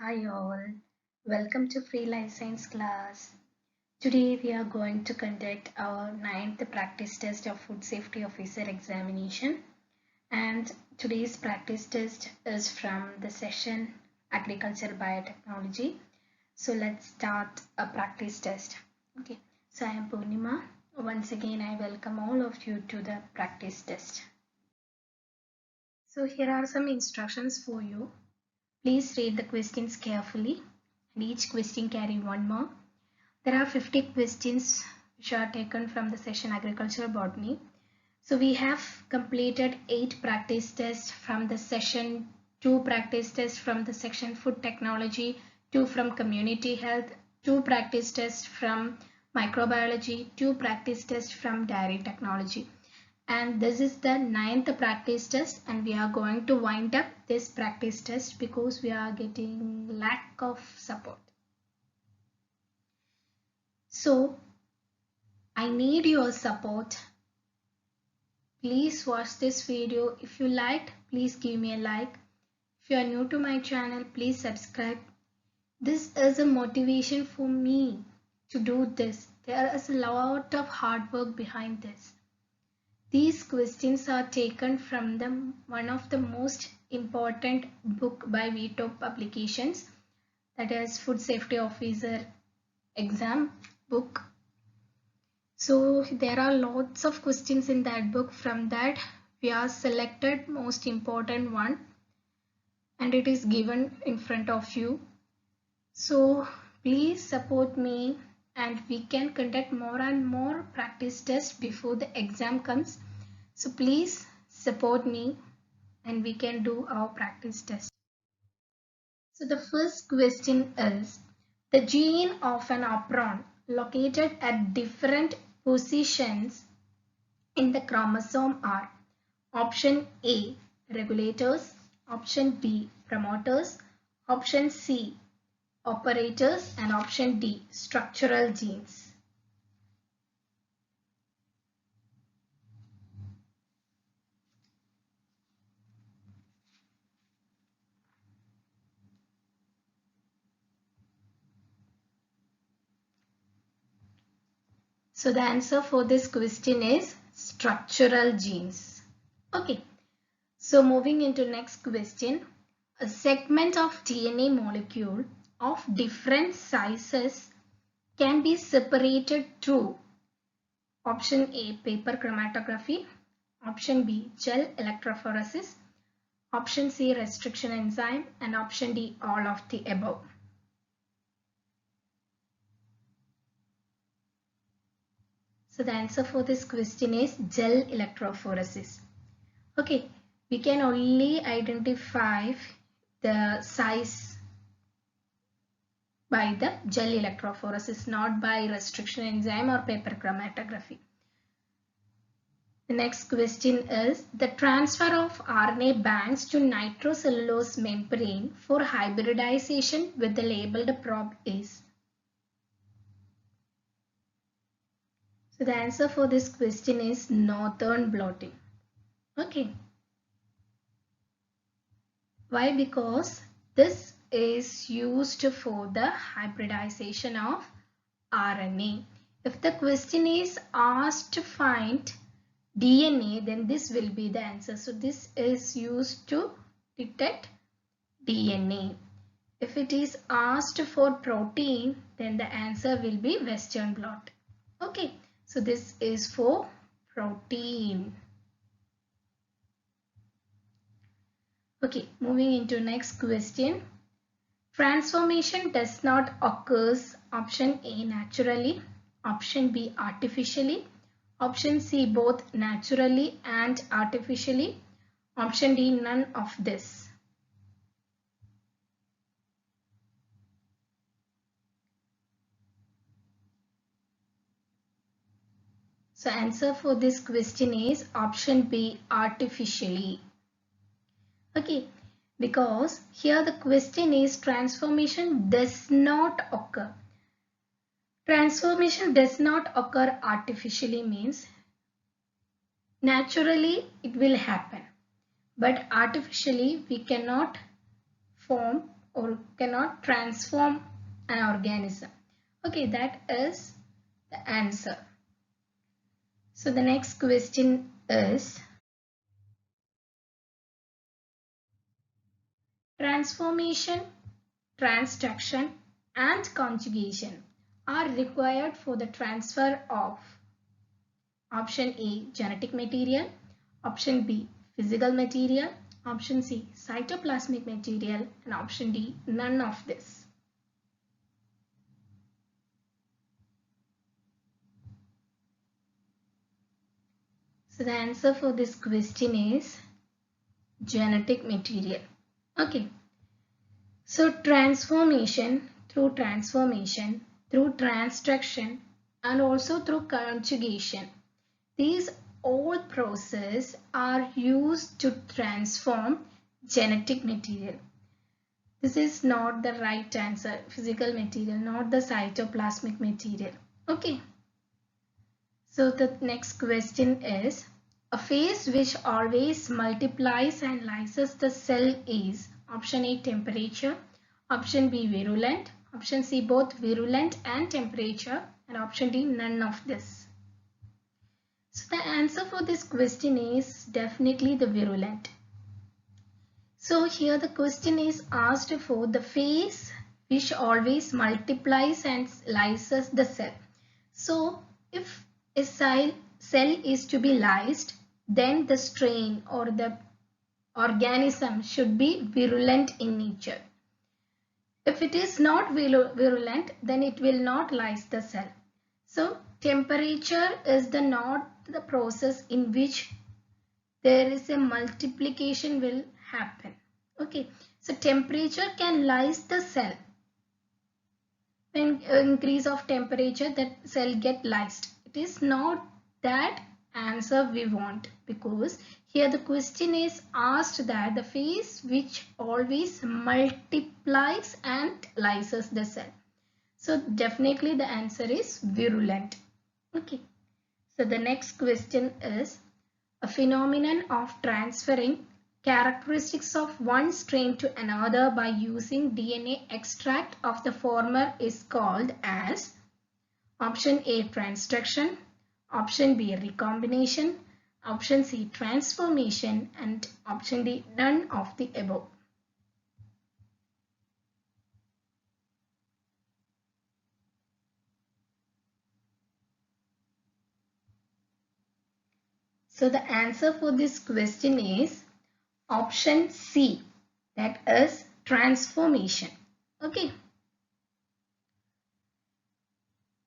Hi all, welcome to Free Life Science class. Today we are going to conduct our ninth practice test of Food Safety Officer examination, and today's practice test is from the session Agriculture Biotechnology. So let's start a practice test. Okay, so I am Purnima. Once again I welcome all of you to the practice test. So here are some instructions for you. Please read the questions carefully, and each question carry 1 mark. There are 50 questions which are taken from the session Agricultural Botany. So we have completed 8 practice tests from the session, 2 practice tests from the section Food Technology, 2 from Community Health, 2 practice tests from Microbiology, 2 practice tests from Dairy Technology. And this is the 9th practice test, and we are going to wind up this practice test because we are getting lack of support. So I need your support. Please watch this video. If you liked, please give me a like. If you are new to my channel, please subscribe. This is a motivation for me to do this. There is a lot of hard work behind this. These questions are taken from one of the most important book by VTOP Publications, that is Food Safety Officer exam book. So there are lots of questions in that book. From that we are selected most important one, and it is given in front of you. So please support me, and we can conduct more and more practice tests before the exam comes. So please support me and we can do our practice test. So the first question is, the gene of an operon located at different positions in the chromosome are option A, regulators, option B, promoters, option C, operators, and option D, structural genes. So the answer for this question is structural genes. Okay, so moving into next question. A segment of DNA molecule of different sizes can be separated through option A, paper chromatography, option B, gel electrophoresis, option C, restriction enzyme, and option D, all of the above. So the answer for this question is gel electrophoresis. Okay, we can only identify the size by the gel electrophoresis, not by restriction enzyme or paper chromatography. The next question is, the transfer of RNA bands to nitrocellulose membrane for hybridization with the labeled probe is. So the answer for this question is northern blotting. Okay. Why? Because this is used for the hybridization of RNA. If the question is asked to find DNA, then this will be the answer. So this is used to detect DNA. If it is asked for protein, then the answer will be Western blot. Okay, so this is for protein. Okay, moving into next question. Transformation does not occurs option A, naturally, option B, artificially, option C, both naturally and artificially, option D, none of this. So answer for this question is option B, artificially. Okay, because here the question is transformation does not occur. Transformation does not occur artificially means naturally it will happen, but artificially we cannot form or cannot transform an organism. Okay, that is the answer. So the next question is, transformation, transduction and conjugation are required for the transfer of option A, genetic material, option B, physical material, option C, cytoplasmic material, and option D, none of this. So the answer for this question is genetic material. Okay. So transformation, through transduction, and also through conjugation. These all processes are used to transform genetic material. This is not the right answer. Physical material, not the cytoplasmic material. Okay. So the next question is, a phase which always multiplies and lyses the cell is option A, temperature, option B, virulent, option C, both virulent and temperature, and option D, none of this. So the answer for this question is definitely the virulent. So here the question is asked for the phase which always multiplies and lyses the cell. So if a cell is to be lysed, then the strain or the organism should be virulent in nature. If it is not virulent, then it will not lyse the cell. So temperature is not the process in which there is a multiplication will happen. Okay, so temperature can lyse the cell. When increase of temperature, that cell get lysed. It is not that answer we want, because here the question is asked that the phase which always multiplies and lyses the cell. So definitely the answer is virulent. Okay. So the next question is, a phenomenon of transferring characteristics of one strain to another by using DNA extract of the former is called as option A, transduction, option B, recombination, option C, transformation, and option D, none of the above. So the answer for this question is option C, that is transformation. Okay.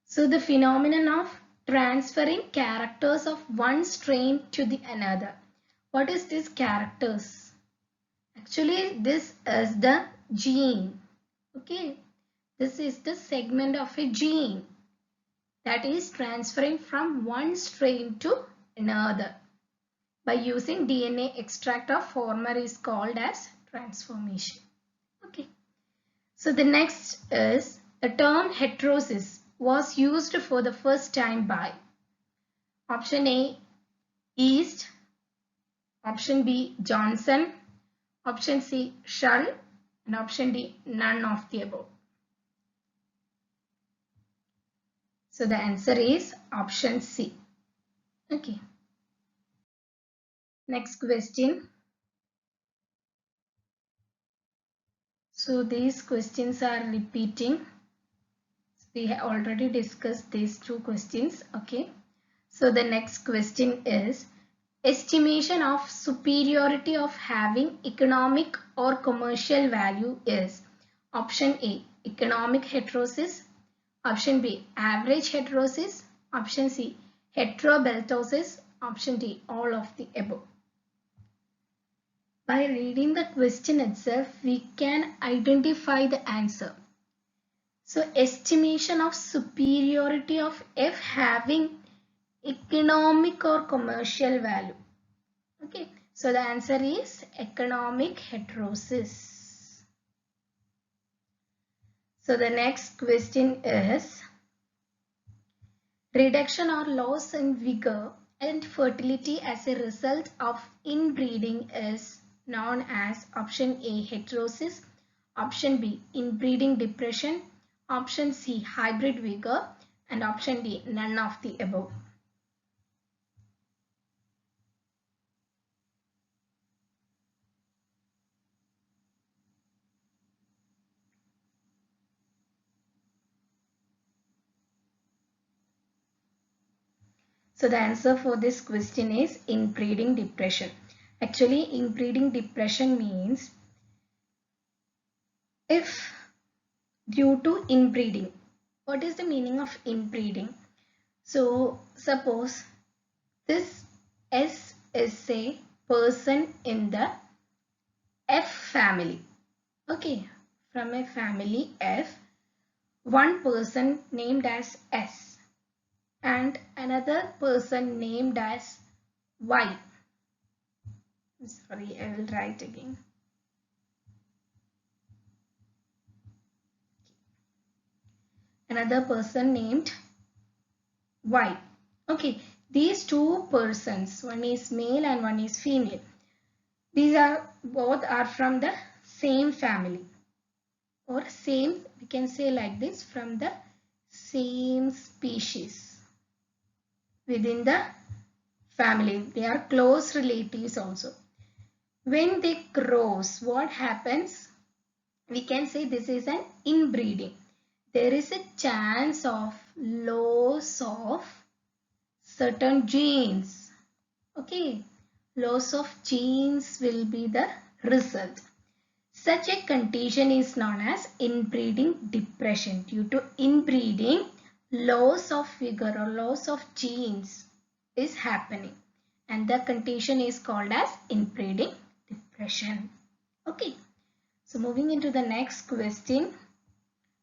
So the phenomenon of transferring characters of one strain to the another. What is this characters? Actually, this is the gene. Okay. This is the segment of a gene that is transferring from one strain to another by using DNA extract of former is called as transformation. Okay. So the next is, the term heterosis was used for the first time by option A, East, option B, Johnson, option C, Shull, and option D, none of the above. So the answer is option C. Okay. Next question. So these questions are repeating. We have already discussed these two questions. Okay. So the next question is, estimation of superiority of having economic or commercial value is option A, economic heterosis, option B, average heterosis, option C, heterobeltosis, option D, all of the above. By reading the question itself, we can identify the answer. So estimation of superiority of F having economic or commercial value. Okay, so the answer is economic heterosis. So the next question is, reduction or loss in vigor and fertility as a result of inbreeding is known as option A, heterosis, Option B, inbreeding depression. Option C, hybrid vigor. And option D, none of the above. So the answer for this question is inbreeding depression. Actually, inbreeding depression means if due to inbreeding. What is the meaning of inbreeding? So suppose this S is a person in the F family. Okay, from a family F, one person named as S and another person named as Y. Sorry, I will write again. Another person named Y. Okay, these two persons, one is male and one is female. These are both are from the same family or same, we can say like this, from the same species within the family. They are close relatives also. When they cross, what happens? We can say this is an inbreeding. There is a chance of loss of certain genes. Okay, loss of genes will be the result. Such a condition is known as inbreeding depression. Due to inbreeding, loss of vigor or loss of genes is happening, and the condition is called as inbreeding depression. Okay, so moving into the next question.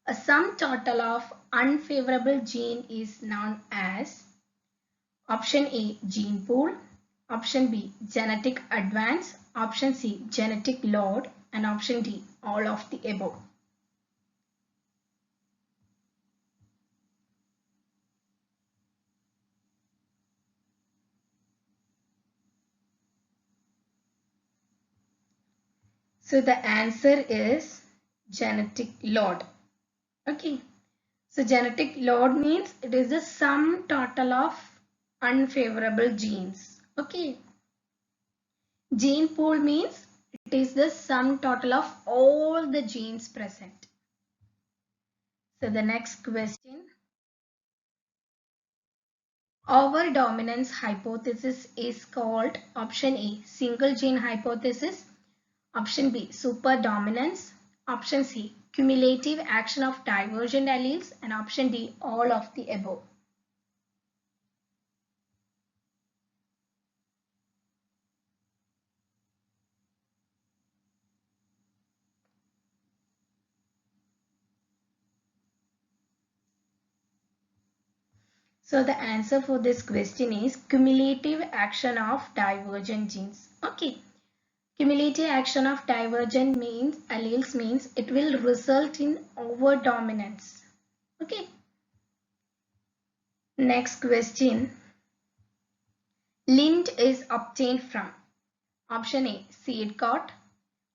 A sum total of unfavorable gene is known as option A, gene pool, option B, genetic advance, option C, genetic load, and option D, all of the above. So the answer is genetic load. Okay. So genetic load means it is the sum total of unfavorable genes. Okay. Gene pool means it is the sum total of all the genes present. So the next question. Our dominance hypothesis is called option A, single gene hypothesis, option B, superdominance, option C, cumulative action of divergent alleles, and option D, all of the above. So the answer for this question is cumulative action of divergent genes. Okay. Cumulative action of divergent means alleles means it will result in overdominance. Okay. Next question. Lint is obtained from option A, seed coat,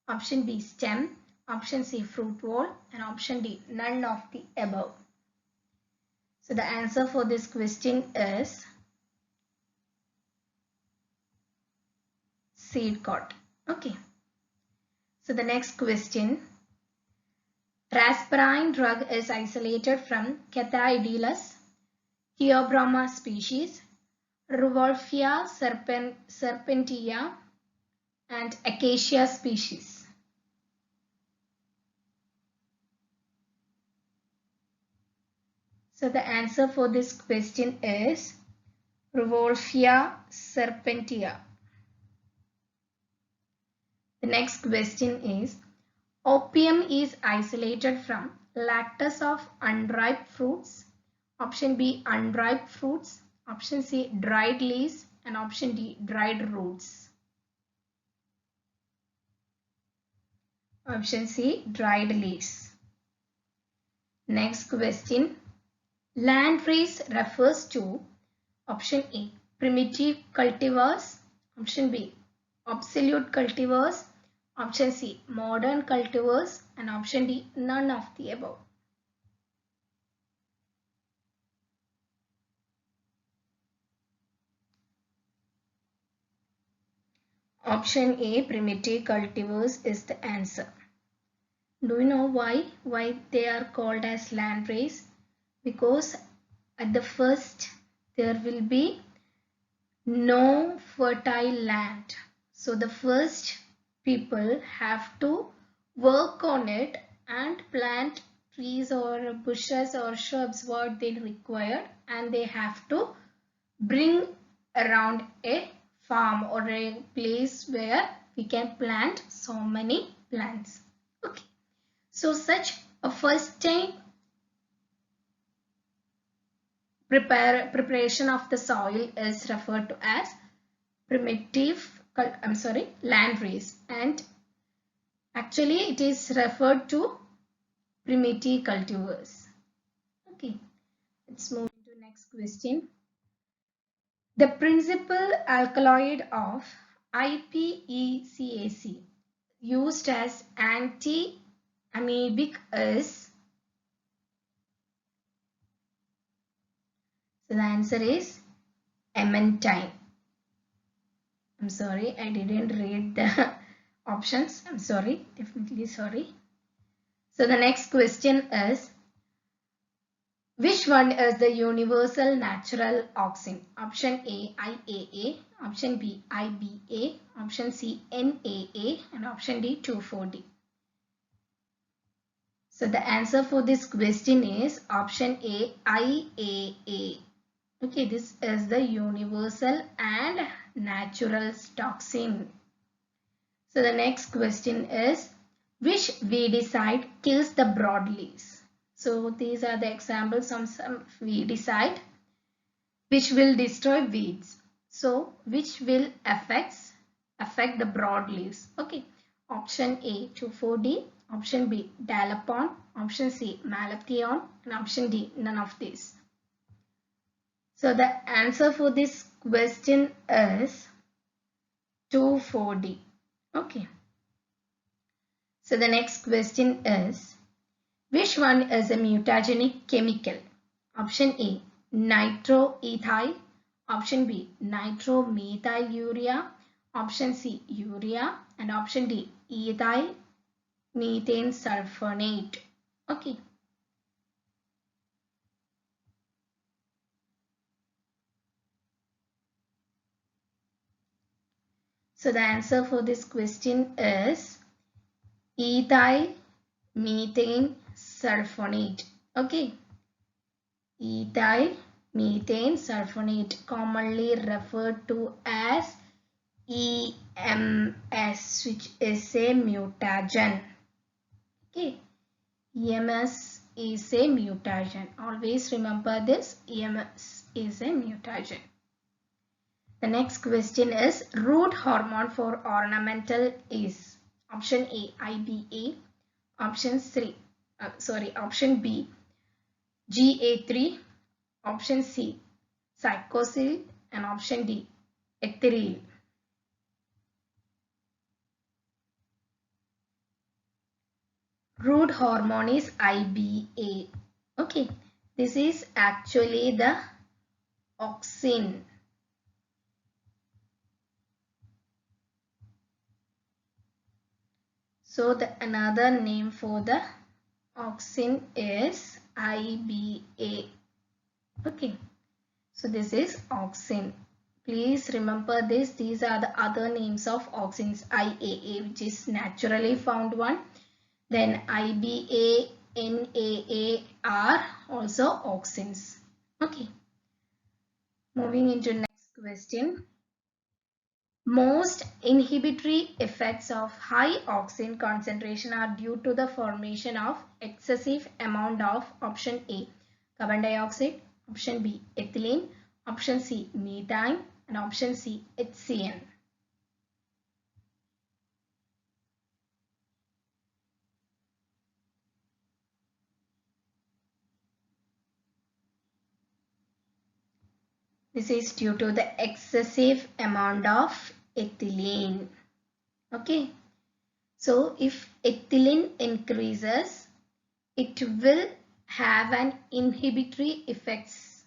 option B, stem, option C, fruit wall, and option D, none of the above. So the answer for this question is seed coat. Okay. So the next question. Rasparin drug is isolated from Cathaidilus theobroma species, Ruvolfia serpentia, and Acacia species. So the answer for this question is Ruvolfia serpentia. The next question is, opium is isolated from lactus of unripe fruits, option B, unripe fruits, option C, dried leaves, and option D, dried roots. Option C, dried leaves. Next question. Landrace refers to option A, primitive cultivars, option B, absolute cultivars, Option C, modern cultivars, and option D, none of the above. Option A, primitive cultivars is the answer. Do you know why? Why they are called as landrace? Because at the first there will be no fertile land. So the first people have to work on it and plant trees or bushes or shrubs what they require, and they have to bring around a farm or a place where we can plant so many plants. Okay. So such a first time preparation of the soil is referred to as land race, and actually it is referred to primitive cultivars. Okay, let's move to next question. The principal alkaloid of IPECAC used as anti-amoebic is, so the answer is emmentine. I'm sorry, I didn't read the options. I'm sorry, definitely sorry. So the next question is, which one is the universal natural auxin? Option A, IAA, option B, IBA, option C, NAA, and option D, 2,4-D. So the answer for this question is option A, IAA. Okay, this is the universal and natural toxin. So the next question is, which weedicide kills the broadleaves? So these are the examples of some weedicide which will destroy weeds. So which will affect the broadleaves? Okay. Option A, 2,4-D, option B, Dalapon, option C, Malathion, and option D, none of these. So the answer for this question is 2,4-D. Okay. So the next question is, which one is a mutagenic chemical? Option A, nitroethyl, option B, nitromethylurea, option C, urea, and option D, ethyl methane sulfonate. Okay. So the answer for this question is ethyl methane sulfonate. Okay. Ethyl methane sulfonate, commonly referred to as EMS, which is a mutagen. Okay. EMS is a mutagen. Always remember this. EMS is a mutagen. The next question is, root hormone for ornamental is option A, IBA, option B, GA3, option C, psychosil, and option D, ethereal. Root hormone is IBA. Okay, this is actually the auxin. So the another name for the auxin is IBA. Okay, so this is auxin. Please remember this. These are the other names of auxins. IAA, which is naturally found one. Then IBA, NAA are also auxins. Okay. Moving into next question. Most inhibitory effects of high auxin concentration are due to the formation of excessive amount of option A, carbon dioxide, option B, ethylene, option C, methane, and option C, HCN. This is due to the excessive amount of ethylene. Okay. So if ethylene increases, it will have an inhibitory effects.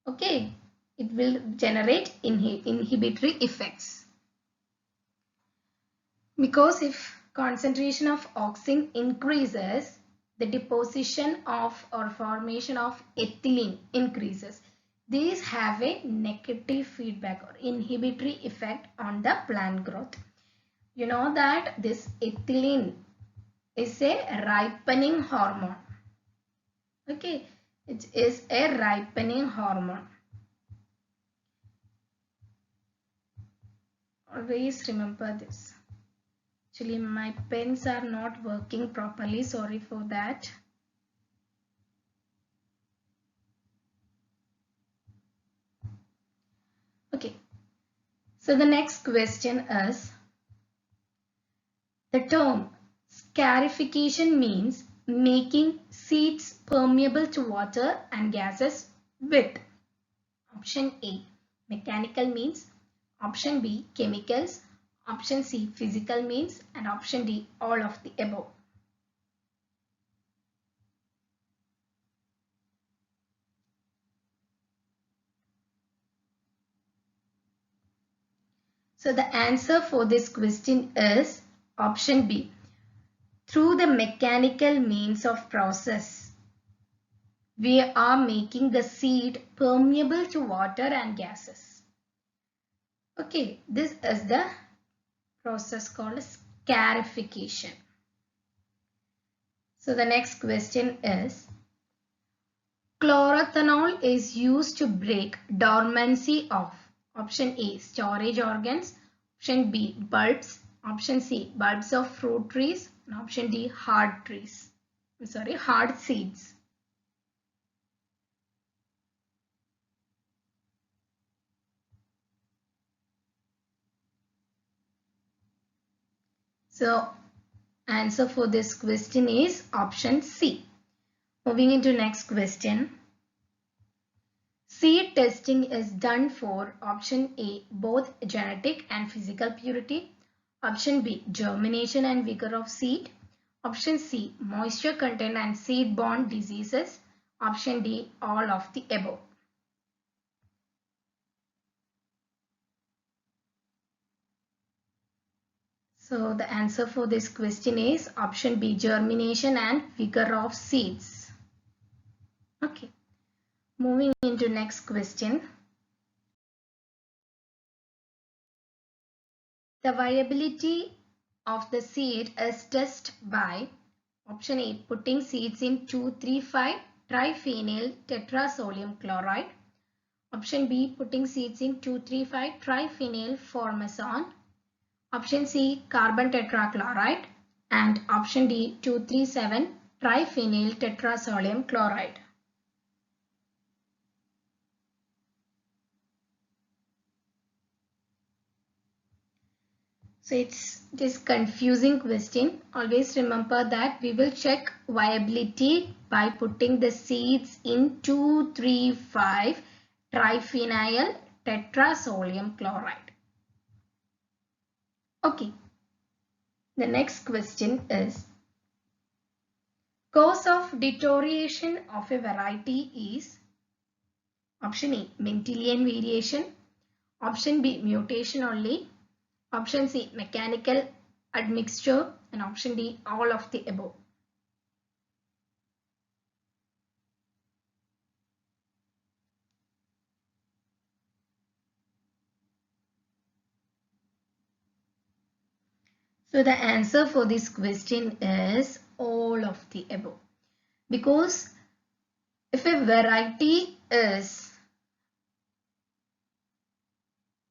Okay, it will generate inhibitory effects. Because if concentration of oxime increases, the deposition of or formation of ethylene increases. These have a negative feedback or inhibitory effect on the plant growth. You know that this ethylene is a ripening hormone. Okay, it is a ripening hormone. Always remember this. Actually, my pens are not working properly. Sorry for that. Okay. So the next question is, the term scarification means making seeds permeable to water and gases with option A, mechanical means, option B, chemicals, option C, physical means, and option D, all of the above. So the answer for this question is option B. Through the mechanical means of process, we are making the seed permeable to water and gases. Okay, this is the process called scarification. So the next question is, chlorothanol is used to break dormancy of option A, storage organs, option B, bulbs, option C, bulbs of fruit trees, and option D, hard seeds. So answer for this question is option C. Moving into next question. Seed testing is done for option A, both genetic and physical purity, option B, germination and vigor of seed, option C, moisture content and seed-borne diseases, option D, all of the above. So the answer for this question is option B, germination and vigor of seeds. Okay, moving into next question. The viability of the seed is tested by option A, putting seeds in 2,3,5 triphenyl chloride. Option B, putting seeds in 2,3,5 formazole. Option C, carbon tetrachloride. And option D, 2,3,7 triphenyl chloride. So it's this confusing question. Always remember that we will check viability by putting the seeds in 2,3,5 triphenyl tetrasodium chloride. Okay. The next question is, cause of deterioration of a variety is option A, Mendelian variation, option B, mutation only, option C, mechanical admixture, and option D, all of the above. So the answer for this question is all of the above. Because if a variety is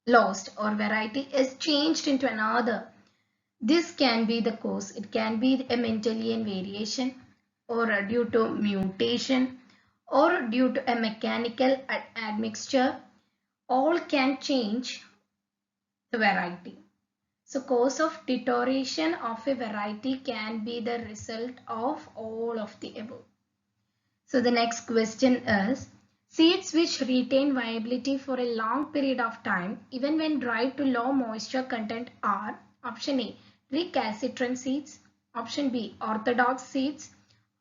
lost or variety is changed into another, this can be the cause. It can be a Mendelian variation, or due to mutation, or due to a mechanical admixture. All can change the variety. So cause of deterioration of a variety can be the result of all of the above. So the next question is, seeds which retain viability for a long period of time even when dried to low moisture content are option A, recalcitrant seeds, option B orthodox seeds,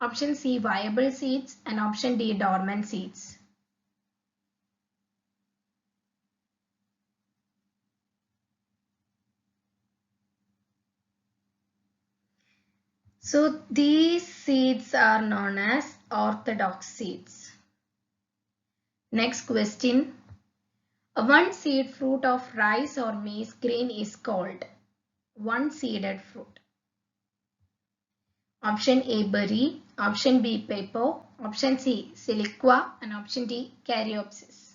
option C viable seeds, and option D dormant seeds. So these seeds are known as orthodox seeds. Next question. A one-seed fruit of rice or maize grain is called one-seeded fruit. Option A berry, option B pepper, option C siliqua, and option D caryopsis.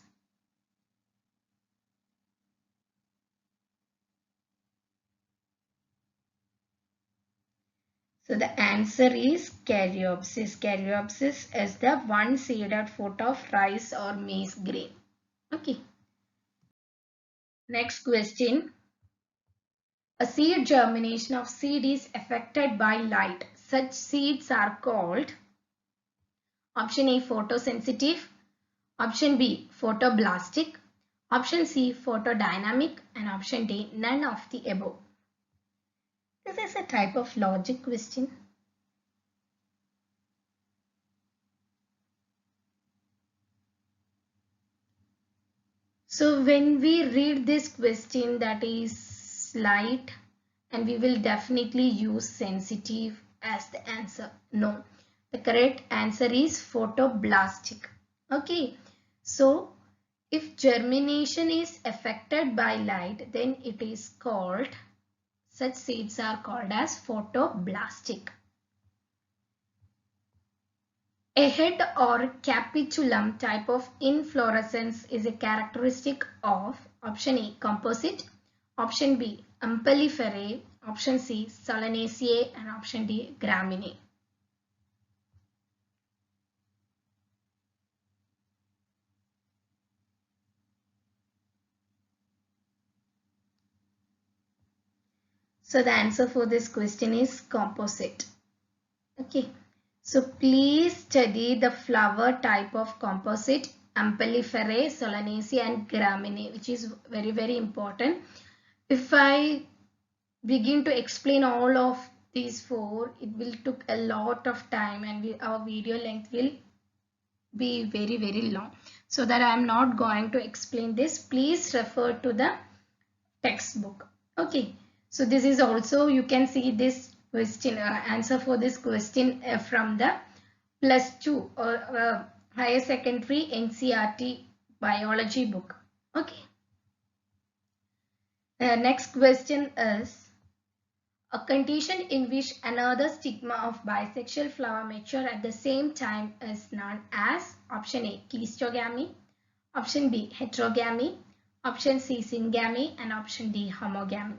So the answer is caryopsis. Caryopsis is the one-seeded fruit of rice or maize grain. Okay. Next question. A seed germination of seed is affected by light. Such seeds are called option A photosensitive, option B photoblastic, option C photodynamic, and option D none of the above. This is a type of logic question. So when we read this question, that is light, and we will definitely use sensitive as the answer. No, the correct answer is photoblastic. Okay, so if germination is affected by light, then it is called, such seeds are called as photoblastic. A head or capitulum type of inflorescence is a characteristic of option A composite, option B umbelliferae, option C solanaceae, and option D graminae. So the answer for this question is composite. Okay. So please study the flower type of composite umbelliferae, solanaceae, and graminae, which is very, very important. If I begin to explain all of these four, it will take a lot of time, and our video length will be very, very long. So that I am not going to explain this. Please refer to the textbook. Okay. So this is also, you can see this question, answer for this question from the +2 or higher secondary NCERT biology book. Okay. Next question is, a condition in which another stigma of bisexual flower mature at the same time is known as option A cleistogamy, option B heterogamy, option C syngamy, and option D homogamy.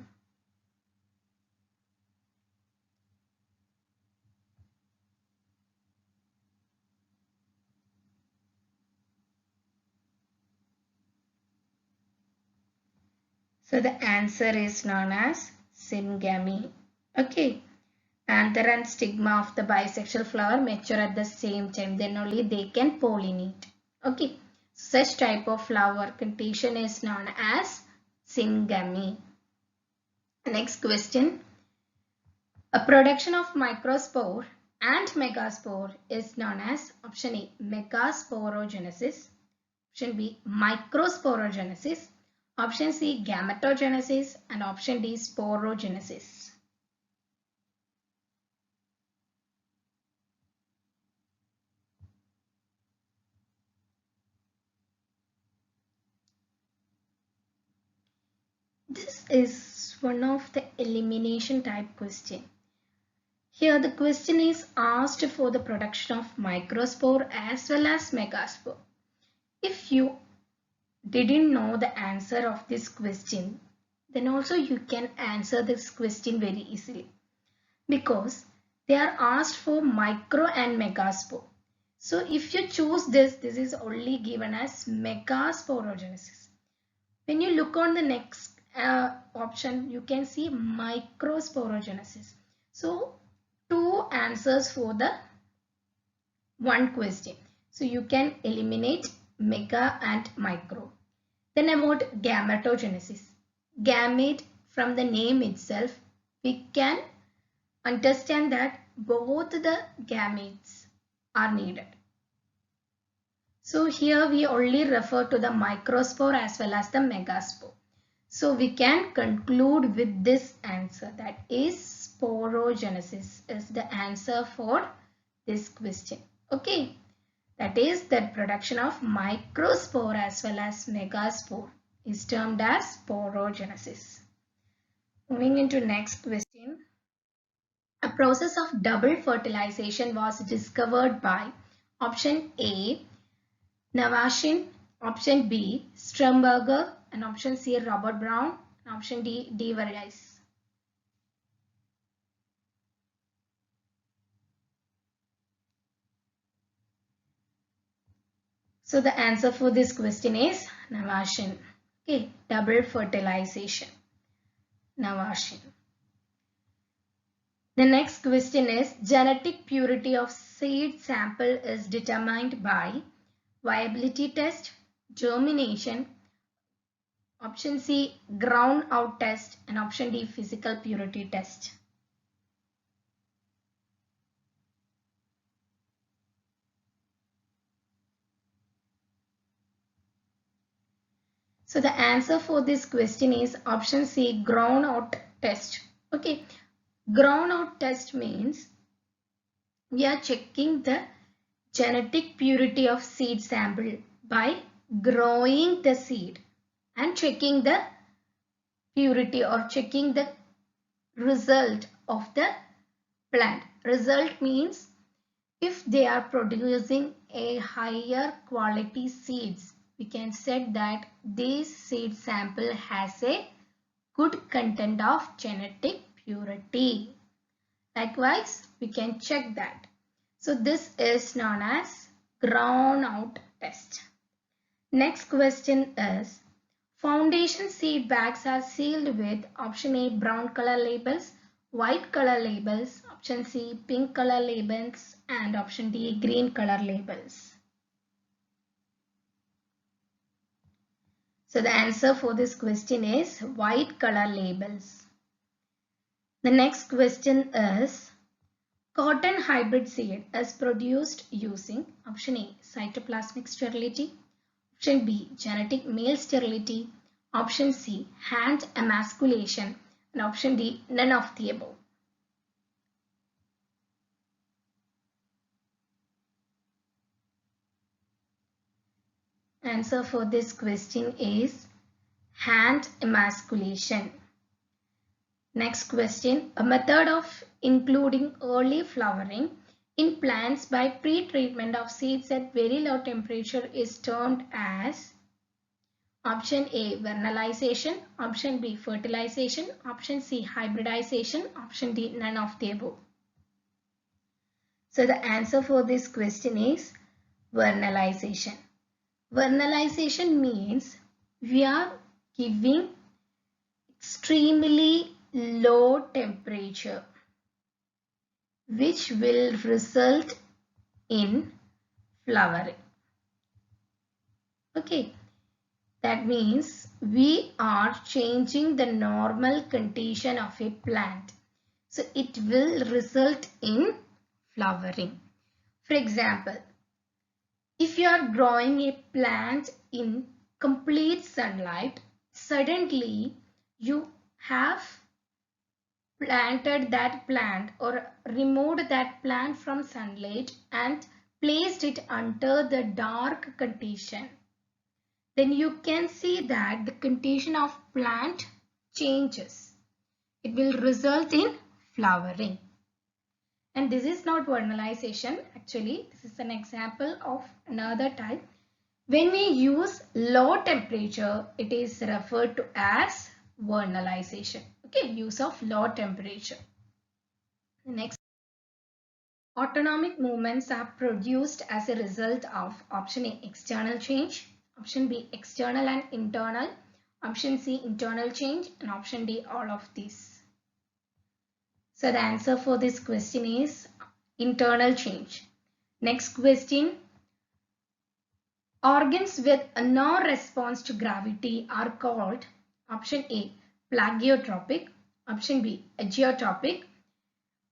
So the answer is known as syngamy. Okay. Anther and stigma of the bisexual flower mature at the same time. Then only they can pollinate. Okay. Such type of flower condition is known as syngamy. Next question. A production of microspore and megaspore is known as option A megasporogenesis, option B microsporogenesis, option C gametogenesis, and option D sporogenesis. This is one of the elimination type question. Here the question is asked for the production of microspore as well as megaspore. If you didn't know the answer of this question, then also you can answer this question very easily, because they are asked for micro and megaspore. So if you choose this is only given as megasporogenesis. When you look on the next option, you can see microsporogenesis. So two answers for the one question. So you can eliminate mega and micro. Then about gametogenesis. Gamete, from the name itself, we can understand that both the gametes are needed. So here we only refer to the microspore as well as the megaspore. So we can conclude with this answer, that is sporogenesis is the answer for this question. Okay, that is that production of microspore as well as megaspore is termed as sporogenesis. Moving into next question. A process of double fertilization was discovered by option A, Navashin, option B, Stromberger, and option C, Robert Brown, and option D, De Vries. So the answer for this question is Navashin. Okay, double fertilization. Navashin. The next question is, genetic purity of seed sample is determined by viability test, germination, option C, ground out test, and option D, physical purity test. So the answer for this question is option C, ground out test. Okay, ground out test means we are checking the genetic purity of seed sample by growing the seed and checking the purity or checking the result of the plant. Result means if they are producing a higher quality seeds, we can say that this seed sample has a good content of genetic purity. Likewise, we can check that. So this is known as ground out test. Next question is, foundation seed bags are sealed with option A, brown color labels, white color labels, option C, pink color labels, and option D, green color labels. So the answer for this question is white color labels. The next question is, cotton hybrid seed is produced using option A, cytoplasmic sterility, option B, genetic male sterility, option C, hand emasculation, and option D, none of the above. Answer for this question is hand emasculation. Next question, a method of including early flowering in plants by pre-treatment of seeds at very low temperature is termed as option A, vernalization, option B, fertilization, option C, hybridization, option D, none of the above. So the answer for this question is vernalization. Vernalization means we are giving extremely low temperature which will result in flowering. Okay, that means we are changing the normal condition of a plant. So it will result in flowering. For example, if you are growing a plant in complete sunlight, suddenly you have planted that plant or removed that plant from sunlight and placed it under the dark condition, then you can see that the condition of plant changes. It will result in flowering. And this is not vernalization. Actually, this is an example of another type. When we use low temperature, it is referred to as vernalization. Okay, use of low temperature. Next, autonomic movements are produced as a result of option A, external change, option B, external and internal, option C, internal change, and option D, all of these. So the answer for this question is internal change. Next question. Organs with no response to gravity are called option A, plagiotropic, Option B, a geotropic.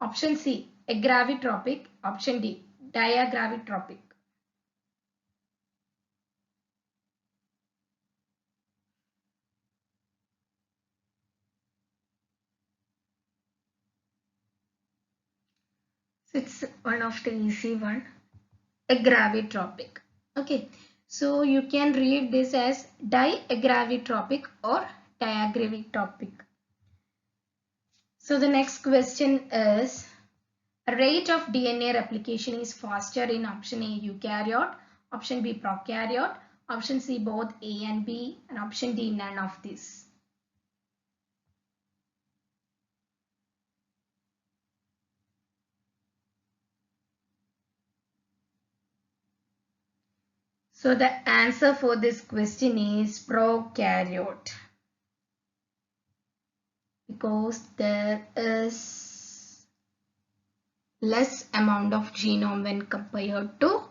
Option C, a gravitropic. Option D, diagravitropic. So it's one of the easy one, a gravitropic. Okay, so you can read this as diagravitropic or diagravitropic. So the next question is, rate of DNA replication is faster in option A, eukaryote, option B, prokaryote, option C, both A and B, and option D, none of these. So the answer for this question is prokaryote, because there is less amount of genome when compared to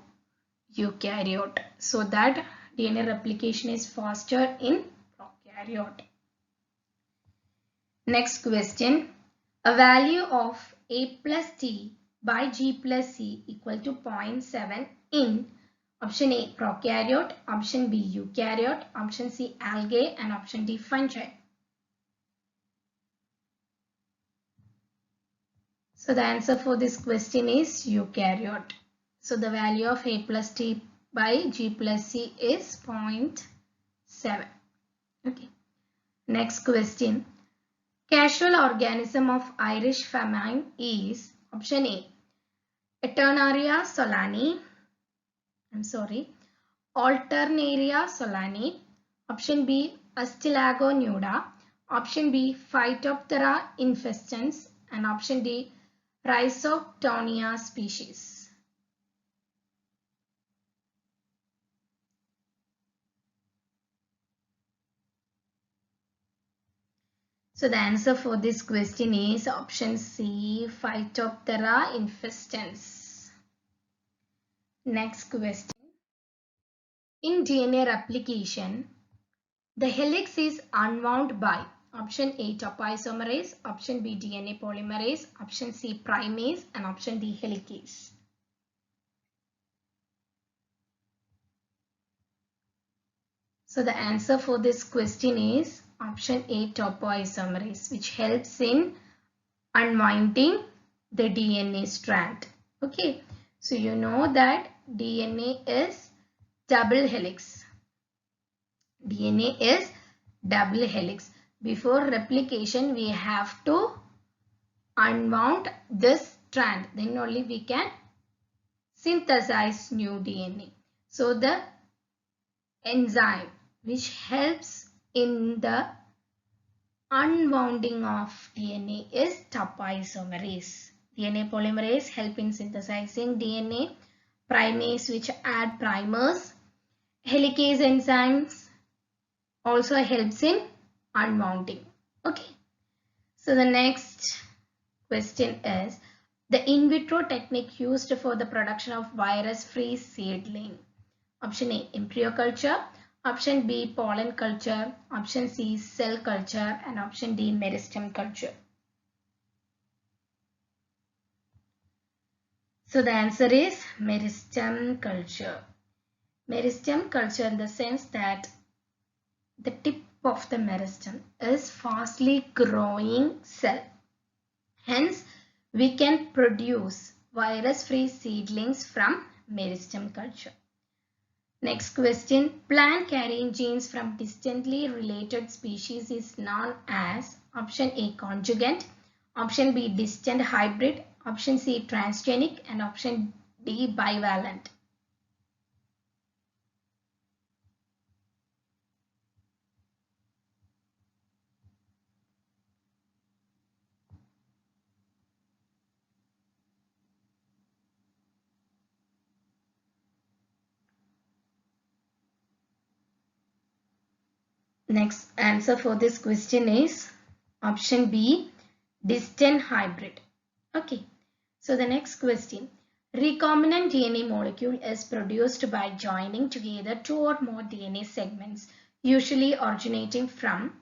eukaryote. So that DNA replication is faster in prokaryote. Next question. A value of A plus T by G plus C equal to 0.7 in option A, prokaryote, option B, eukaryote, option C, algae, and option D, fungi. So the answer for this question is eukaryote. So the value of A plus T by G plus C is 0.7. Okay. Next question. Casual organism of Irish famine is option A, Eternaria solani, Alternaria solani, option B, Astilago nuda, option B, Phytophthora infestans, and option D, Rhizoctonia species. So the answer for this question is option C, Phytophthora infestans. Next question. In DNA replication, the helix is unwound by option A, topoisomerase, option B, DNA polymerase, option C, primase, and option D, helicase. So the answer for this question is option A, topoisomerase, which helps in unwinding the DNA strand. Okay, so you know that DNA is double helix. DNA is double helix. Before replication, we have to unwound this strand. Then only we can synthesize new DNA. So the enzyme which helps in the unwounding of DNA is topoisomerase. DNA polymerase help in synthesizing DNA. Primase which add primers. Helicase enzymes also helps in unwounding. Okay. So the next question is the in vitro technique used for the production of virus-free seedling. Option A, embryo culture. Option B, pollen culture. Option C, cell culture. And option D, meristem culture. So the answer is meristem culture. Meristem culture in the sense that the tip of the meristem is fastly growing cell. Hence, we can produce virus-free seedlings from meristem culture. Next question. Plant carrying genes from distantly related species is known as option A, conjugate, option B, distant hybrid, option C, transgenic, and option D, bivalent. Next answer for this question is option B, distant hybrid. Okay, so the next question. Recombinant DNA molecule is produced by joining together two or more DNA segments, usually originating from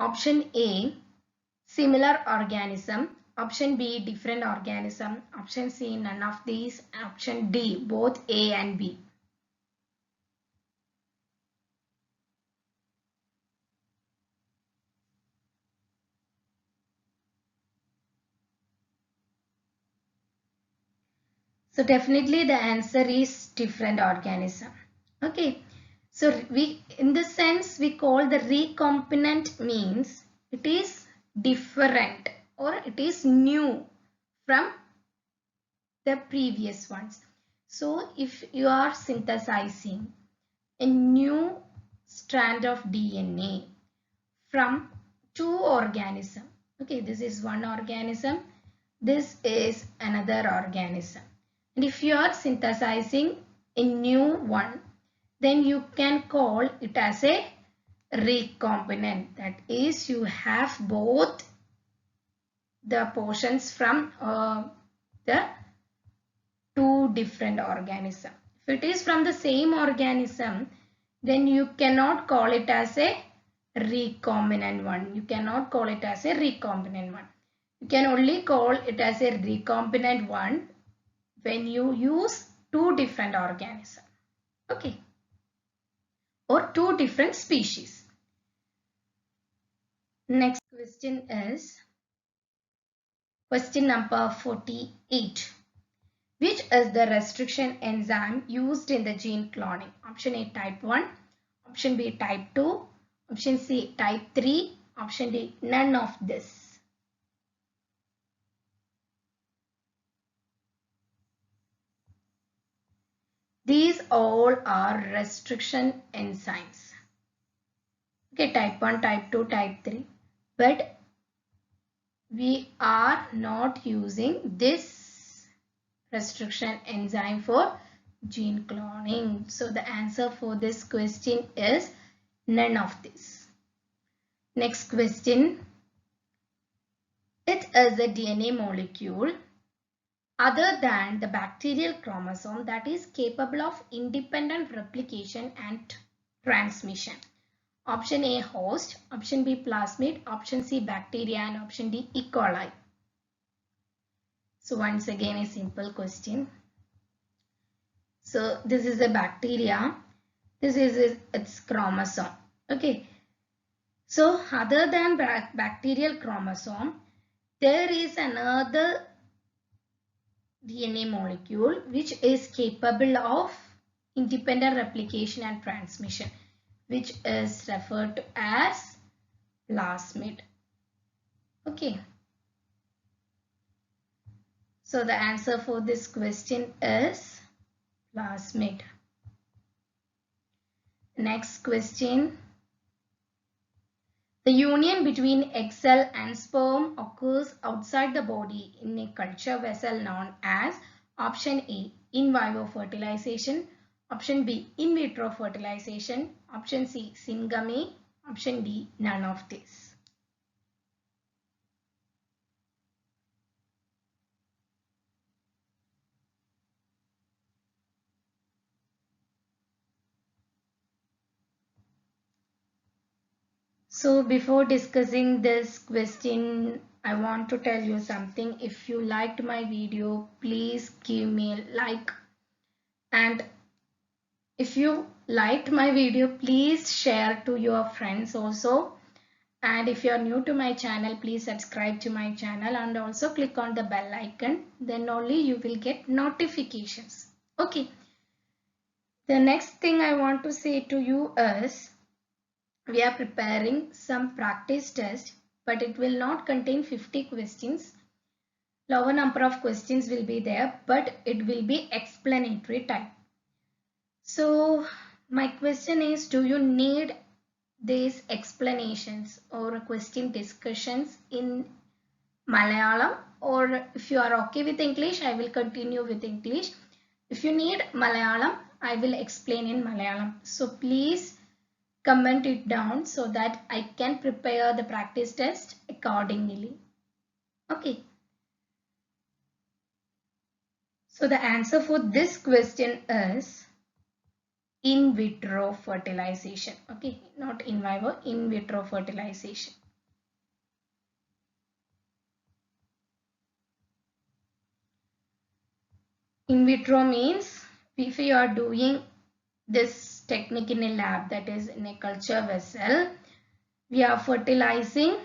Option A, similar organism. Option B, different organism. Option C, none of these. Option D, both A and B. So definitely the answer is different organism. Okay. So in this sense, we call the recombinant means it is different or it is new from the previous ones. So if you are synthesizing a new strand of DNA from two organisms, okay, this is one organism, this is another organism, and if you are synthesizing a new one, then you can call it as a recombinant. That is, you have both the portions from the two different organisms. If it is from the same organism, then you cannot call it as a recombinant one. You cannot call it as a recombinant one. You can only call it as a recombinant one when you use two different organisms. Okay. Or two different species. Next question is question number 48. Which is the restriction enzyme used in the gene cloning? Option A, type 1. Option B, type 2. Option C, type 3. Option D, none of this. These all are restriction enzymes. Okay, type 1, type 2, type 3. But we are not using this restriction enzyme for gene cloning. So the answer for this question is none of this. Next question. It is a DNA molecule other than the bacterial chromosome that is capable of independent replication and transmission. Option A, host. Option B, plasmid. Option C, bacteria. And option D, E. coli. So once again a simple question. So this is a bacteria. This is its chromosome. Okay. So other than bacterial chromosome, there is another DNA molecule which is capable of independent replication and transmission, which is referred to as plasmid. Okay. So the answer for this question is plasmid. Next question. The union between egg cell and sperm occurs outside the body in a culture vessel known as option A, in vivo fertilization, option B, in vitro fertilization, option C, syngamy, option D, none of these. So before discussing this question, I want to tell you something. If you liked my video, please give me a like. And if you liked my video, please share to your friends also. And if you are new to my channel, please subscribe to my channel and also click on the bell icon. Then only you will get notifications. Okay. The next thing I want to say to you is, we are preparing some practice test, but it will not contain 50 questions. Lower number of questions will be there, but it will be explanatory type. So my question is, do you need these explanations or question discussions in Malayalam? Or if you are okay with English, I will continue with English. If you need Malayalam, I will explain in Malayalam. So please comment it down so that I can prepare the practice test accordingly. Okay. So the answer for this question is in vitro fertilization. Okay, not in vivo, in vitro fertilization. In vitro means if you are doing this technique in a lab, that is in a culture vessel, we are fertilizing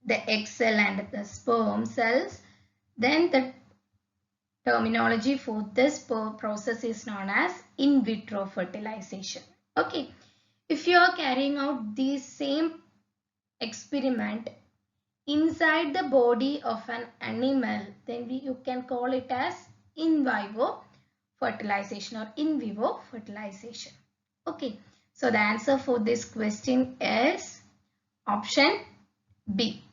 the egg cell and the sperm cells. Then the terminology for this process is known as in vitro fertilization. Okay, if you are carrying out the same experiment inside the body of an animal, then you can call it as in vivo fertilization or in vivo fertilization. Okay, so the answer for this question is option B.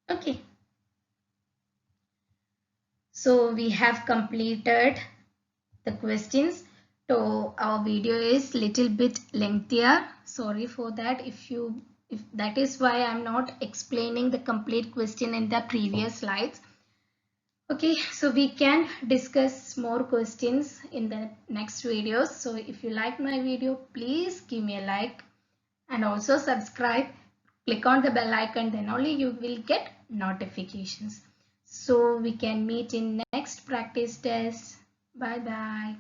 Okay, so we have completed the questions. So our video is little bit lengthier. Sorry for that. If that is why I'm not explaining the complete question in the previous slides. Okay, so we can discuss more questions in the next videos. So if you like my video, please give me a like and also subscribe. Click on the bell icon, then only you will get notifications. So we can meet in next practice test. Bye bye.